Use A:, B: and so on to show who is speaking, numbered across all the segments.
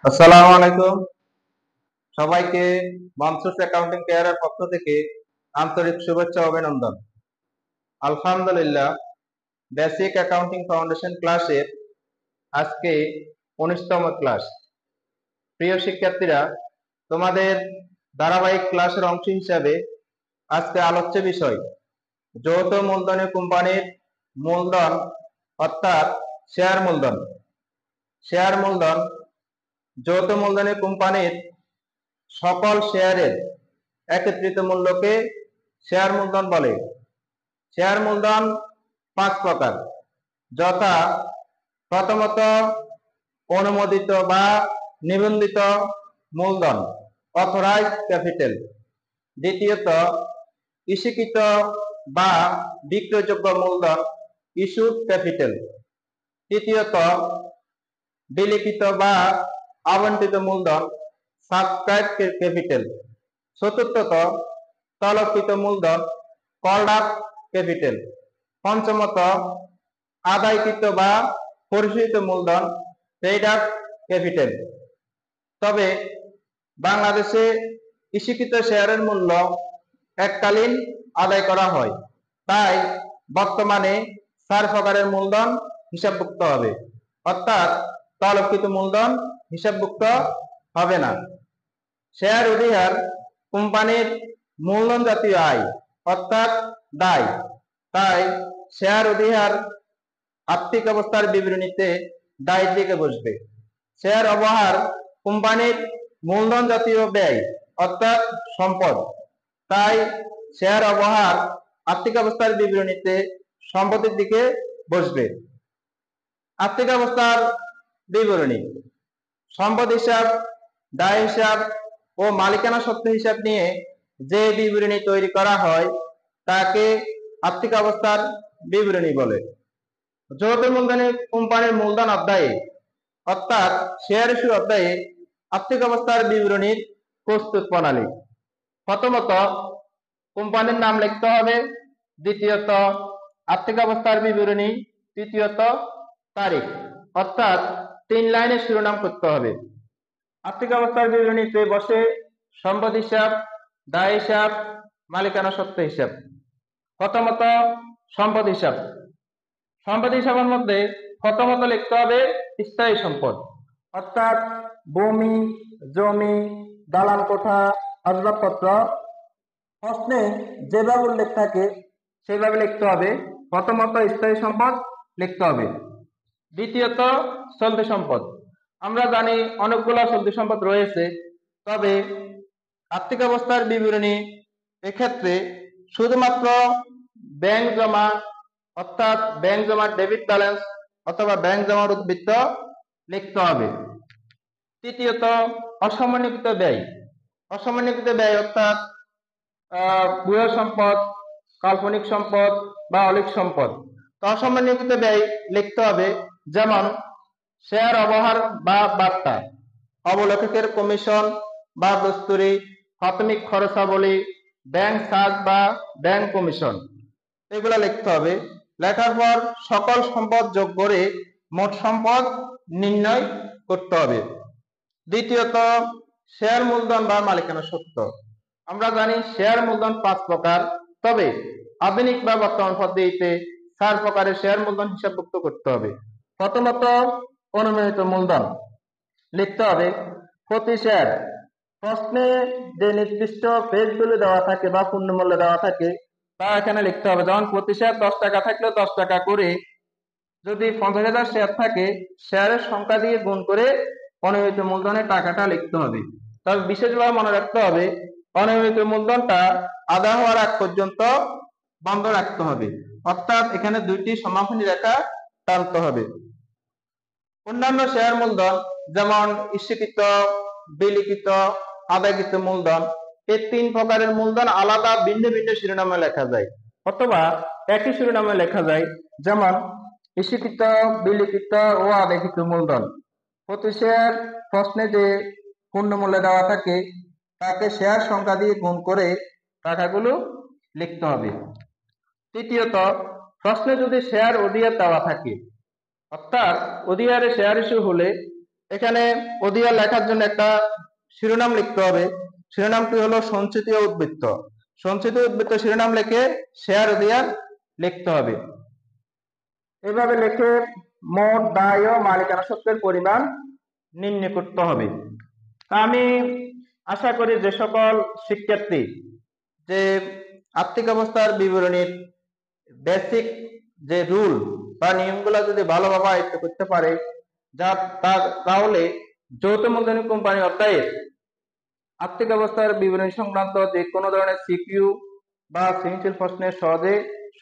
A: আসসালামু আলাইকুম। সবাইকে মনসুস অ্যাকাউন্টিং কেয়ারের পক্ষ থেকে আন্তরিক শুভেচ্ছা ও অভিনন্দন। আলহামদুলিল্লাহ, বেসিক অ্যাকাউন্টিং ফাউন্ডেশন ক্লাসের আজকে 19তম ক্লাস। প্রিয় শিক্ষার্থীরা, তোমাদের ধারাবাহিক ক্লাসের অংশ হিসাবে আজকে আলোচ্য বিষয় যৌথ মূলধনী কোম্পানির মূলধন অর্থাৎ শেয়ার মূলধন। শেয়ার মূলধন যৌথ মূলধনী কোম্পানির সকল শেয়ারের একত্রিত মূল্যকে শেয়ার মূলধন বলে। শেয়ার মূলধন 5 প্রকার, যথা প্রথমত অনুমোদিত বা নিবন্ধিত মূলধন অথরাইজড ক্যাপিটাল, দ্বিতীয়ত ইস্যুকৃত বা বিক্রয়যোগ্য মূলধন ইস্যুড ক্যাপিটাল, তৃতীয়ত বিলিখিত বা আবন্টিত মূলধন সাবস্ক্রাইবড ক্যাপিটাল, চতুর্থত তলবকৃত মূলধন কল্ড আপ ক্যাপিটাল, পঞ্চমত আদায়কৃত বা পরিশোধিত মূলধন পেইড আপ ক্যাপিটাল। তবে বাংলাদেশে ইস্যুকৃত শেয়ারের মূল্য এককালীন আদায় করা হয়, তাই বর্তমানে 4 প্রকারের মূলধন হিসাবভুক্ত হবে, অর্থাৎ তলবকৃত মূলধন হিসাবভুক্ত হবে না। শেয়ার অধিহার কোম্পানির মূলধন জাতীয় আয় অর্থাৎ দায়, তাই শেয়ার অধিহার আর্থিক অবস্থার বিবরণীতে দায়ের দিকে বসবে। শেয়ার অবহার কোম্পানির মূলধন জাতীয় ব্যয় অর্থাৎ সম্পদ, তাই শেয়ার অবহার আর্থিক অবস্থার বিবরণীতে সম্পদের দিকে বসবে। আর্থিক অবস্থার বিবরণী সম্পদ হিসাব, দায় হিসাব ও মালিকানা সত্ত্ব হিসাব নিয়ে যে বিবরণী তৈরি করা হয় তাকে আর্থিক অবস্থার বিবরণী বলে। যৌথ মূলধনী কোম্পানির মূলধন অধ্যায়ে অর্থাৎ শেয়ার ইস্যু অধ্যায়ে আর্থিক অবস্থার বিবরণীর প্রস্তুত প্রণালী। প্রথমত কোম্পানির নাম লিখতে হবে, দ্বিতীয়ত আর্থিক অবস্থার বিবরণী, তৃতীয়ত তারিখ, অর্থাৎ 3 লাইনের শিরোনাম করতে হবে। আর্থিক অবস্থার বিবরণীতে বসে সম্পদ হিসাব, দায় হিসাব, মালিকানা সত্ত্ব হিসাব। প্রথমত সম্পদ হিসাব। সম্পদ হিসাবের মধ্যে প্রথমত লিখতে হবে স্থায়ী সম্পদ, অর্থাৎ ভূমি, জমি, দালান কোঠা, আসবাবপত্র। প্রশ্নে যেভাবে উল্লেখ থাকে সেভাবে লিখতে হবে। প্রথমত স্থায়ী সম্পদ লিখতে হবে। দ্বিতীয়ত চলতি সম্পদ। আমরা জানি অনেকগুলো চলতি সম্পদ রয়েছে, তবে আর্থিক অবস্থার বিবরণী এক্ষেত্রে শুধুমাত্র ব্যাংক জমা অর্থাৎ ব্যাংক জমার ডেবিট ব্যালেন্স অথবা ব্যাংক জমার উদ্বৃত্ত লিখতে হবে। তৃতীয়ত অসমন্বিত ব্যয়। অসমন্বিত ব্যয় অর্থাৎ বুড়ো সম্পদ, কাল্পনিক সম্পদ বা অলিক সম্পদ। তো অসমন্বিত ব্যয় লিখতে হবে, যেমন শেয়ার অবহার বা বার্তা, অবলেখকের কমিশন বা দস্তুরি, প্রাথমিক খরচাবলী, ব্যাংক চার্জ বা ব্যাংক কমিশন, এগুলো লিখতে হবে। লেখার পর সকল সম্পদ যোগ করে মোট সম্পদ নির্ণয় করতে হবে। দ্বিতীয়ত শেয়ার মূলধন বা মালিকানা সত্ত্ব। আমরা জানি শেয়ার মূলধন 5 প্রকার, তবে আধুনিক বা বর্তমান পদ্ধতিতে 4 প্রকারের শেয়ার মূলধন হিসাবভুক্ত করতে হবে। প্রথমত অনুমোদিত মূলধন লিখতে হবে প্রতি শেয়ার। প্রশ্নে যে নির্দিষ্ট ফেস ভ্যালু দেওয়া থাকে বা পূর্ণমূল্য দেওয়া থাকে তা এখানে লিখতে হবে। যেমন প্রতি শেয়ার 10 টাকা থাকলে 10 টাকা করে, যদি 50,000 শেয়ার থাকে শেয়ারের সংখ্যা দিয়ে গুণ করে অনুমোদিত মূলধনের টাকাটা লিখতে হবে। তবে বিশেষভাবে মনে রাখতে হবে অনুমোদিত মূলধনটা আদায় হওয়ার আগ পর্যন্ত বন্ধ রাখতে হবে, অর্থাৎ এখানে 2টি সমাপনী রেখা টানতে হবে। অন্যান্য শেয়ার মূলধন যেমন ইস্যুকৃত, বিলিখিত, আদায়কৃত মূলধন, এই 3 প্রকারের মূলধন আলাদা ভিন্ন ভিন্ন শিরোনামে লেখা যায় অথবা একই শিরোনামে লেখা যায়। যেমন ইস্যুকৃত, বিলিখিত ও আদায়কৃত মূলধন। প্রতি শেয়ার প্রশ্নে যে পূর্ণমূল্য দেওয়া থাকে তাকে শেয়ার সংখ্যা দিয়ে গুণ করে টাকাগুলো লিখতে হবে। তৃতীয়ত প্রশ্নে যদি শেয়ার অধিহার দেওয়া থাকে, অর্থাৎ অধিহারে শেয়ার ইস্যু হলে এখানে অধিয়ার লেখার জন্য একটা শিরোনাম লিখতে হবে। শিরোনামটি হলো সঞ্চিত উদ্বৃত্ত। সঞ্চিত উদ্বৃত্ত শিরোনাম লিখে শেয়ার অধিয়ার লিখতে হবে। এভাবে লিখে মোট দায় ও মালিকানা সত্ত্বের পরিমাণ নির্ণয় করতে হবে। আমি আশা করি যে সকল শিক্ষার্থী যে আর্থিক অবস্থার বিবরণীর বেসিক যে রুল বা নিয়মগুলো যদি ভালোভাবে আয়ত্ত করতে পারে, তাহলে যৌথ মূলধনী কোম্পানি অধ্যায়ে আর্থিক অবস্থার বিবরণী সংক্রান্ত যে কোনো ধরনের সিকিউ বা সৃজনশীল প্রশ্নের সহজে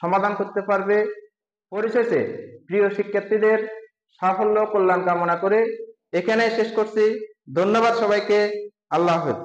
A: সমাধান করতে পারবে। পরিশেষে প্রিয় শিক্ষার্থীদের সাফল্য কল্যাণ কামনা করে এখানে শেষ করছি। ধন্যবাদ সবাইকে। আল্লাহ হাফেজ।